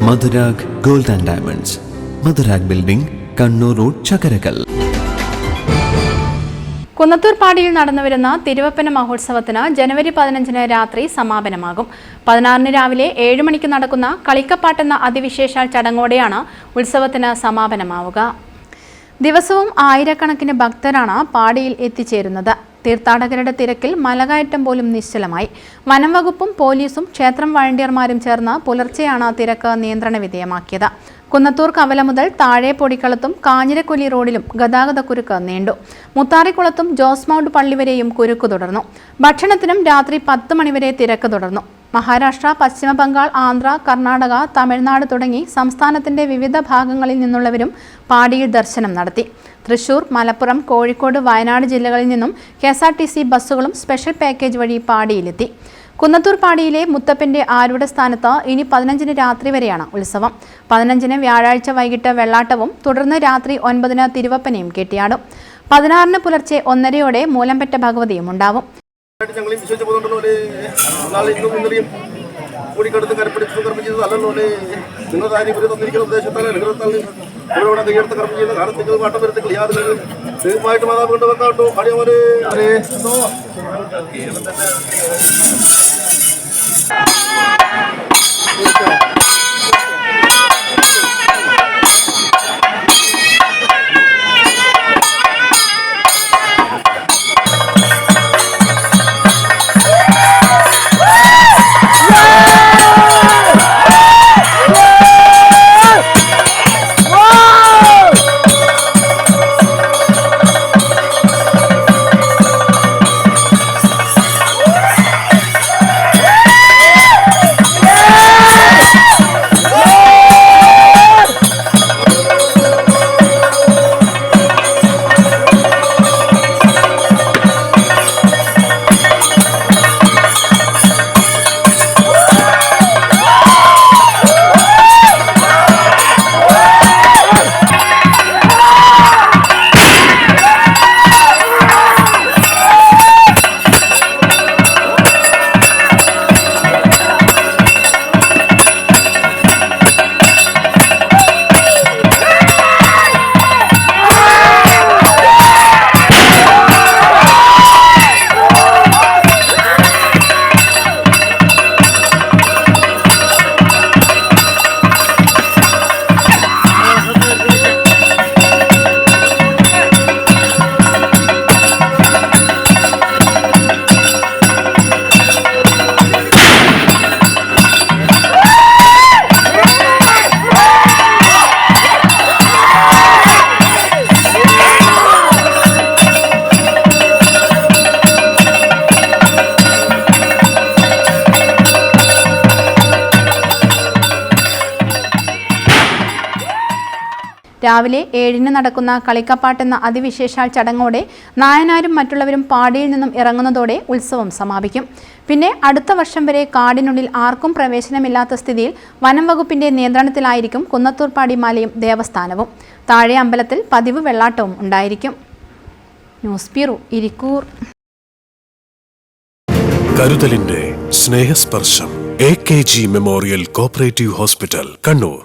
Madhurag gold and diamonds, Madhurag building, Kannur road, Chakkarakkal. Kunnathur പാടിയിൽ നടന്നുവരുന്ന തിരുവപ്പന മഹോത്സവത്തിന് ജനുവരി 15 രാത്രി സമാപനമാകും. 16 രാവിലെ 7 മണിക്ക് നടക്കുന്ന കളിക്കപ്പാട്ടെന്ന അതിവിശേഷാൽ ചടങ്ങോടെയാണ് ഉത്സവത്തിന് സമാപനമാവുക. ദിവസവും ആയിരക്കണക്കിന് ഭക്തരാണ് പാടിയിൽ എത്തിച്ചേരുന്നത്. തീർത്ഥാടകരുടെ തിരക്കിൽ മലകയറ്റം പോലും നിശ്ചലമായി. വനം വകുപ്പും പോലീസും ക്ഷേത്രം വളണ്ടിയർമാരും ചേർന്ന് പുലർച്ചെയാണ് തിരക്ക് നിയന്ത്രണ വിധേയമാക്കിയത്. കുന്നത്തൂർ കവല മുതൽ താഴെ പൊടിക്കളത്തും കാഞ്ഞിരക്കൊല്ലി റോഡിലും ഗതാഗതക്കുരുക്ക് നീണ്ടു. മുത്താറിക്കുളത്തും ജോസ് മൗണ്ട് പള്ളി വരെയും കുരുക്ക് തുടർന്നു. ഭക്ഷണത്തിനും രാത്രി 10 മണിവരെ തിരക്ക് തുടർന്നു. മഹാരാഷ്ട്ര, പശ്ചിമ ബംഗാൾ, ആന്ധ്ര, കർണാടക, തമിഴ്നാട് തുടങ്ങി സംസ്ഥാനത്തിന്റെ വിവിധ ഭാഗങ്ങളിൽ നിന്നുള്ളവരും പാടിയിൽ ദർശനം നടത്തി. തൃശൂർ, മലപ്പുറം, കോഴിക്കോട്, വയനാട് ജില്ലകളിൽ നിന്നും KSRTC ബസ്സുകളും സ്പെഷ്യൽ പാക്കേജ് വഴി പാടിയിലെത്തി. കുന്നത്തൂർ പാടിയിലെ മുത്തപ്പന്റെ ആരൂഢ സ്ഥാനത്ത് ഇനി 15 രാത്രി വരെയാണ് ഉത്സവം. 15 വ്യാഴാഴ്ച വൈകിട്ട് വെള്ളാട്ടവും തുടർന്ന് രാത്രി 9 തിരുവപ്പനയും കെട്ടിയാടും. 16 പുലർച്ചെ 1:30 മൂലംപെറ്റ ഭഗവതിയും ഉണ്ടാവും. കൂടിക്കടുത്ത് കരപ്പിടിച്ചു കർമ്മം ചെയ്തത് അല്ലല്ലോ നിങ്ങൾ ഇവര് തന്നിരിക്കുന്ന ഉദ്ദേശത്താൽ അനുഗ്രഹത്താൽ ഇവിടെ കൈയെടുത്ത് കർമ്മം ചെയ്യുന്ന കാലത്തേക്ക് വാട്ടം വരുത്തുകൾ യാതൊരു ദൈവമായിട്ട് മാതാവ് കൊണ്ടുവെക്കാട്ടോ അടിയവര് രാവിലെ 7 നടക്കുന്ന കളിക്കപ്പാട്ടെന്ന അതിവിശേഷാൽ ചടങ്ങോടെ നായനാരും മറ്റുള്ളവരും പാടിയിൽ നിന്നും ഇറങ്ങുന്നതോടെ ഉത്സവം സമാപിക്കും. പിന്നെ അടുത്ത വർഷം വരെ കാടിനുള്ളിൽ ആർക്കും പ്രവേശനമില്ലാത്ത സ്ഥിതിയിൽ വനം വകുപ്പിന്റെ നിയന്ത്രണത്തിലായിരിക്കും കുന്നത്തൂർ പാടി മലയും ദേവസ്ഥാനവും. താഴെ അമ്പലത്തിൽ പതിവ് വെള്ളാട്ടവും ഉണ്ടായിരിക്കും. News bureau, Irikkur. കരുതലിന്റെ സ്നേഹസ്പർശം AKG memorial cooperative hospital, Kannur.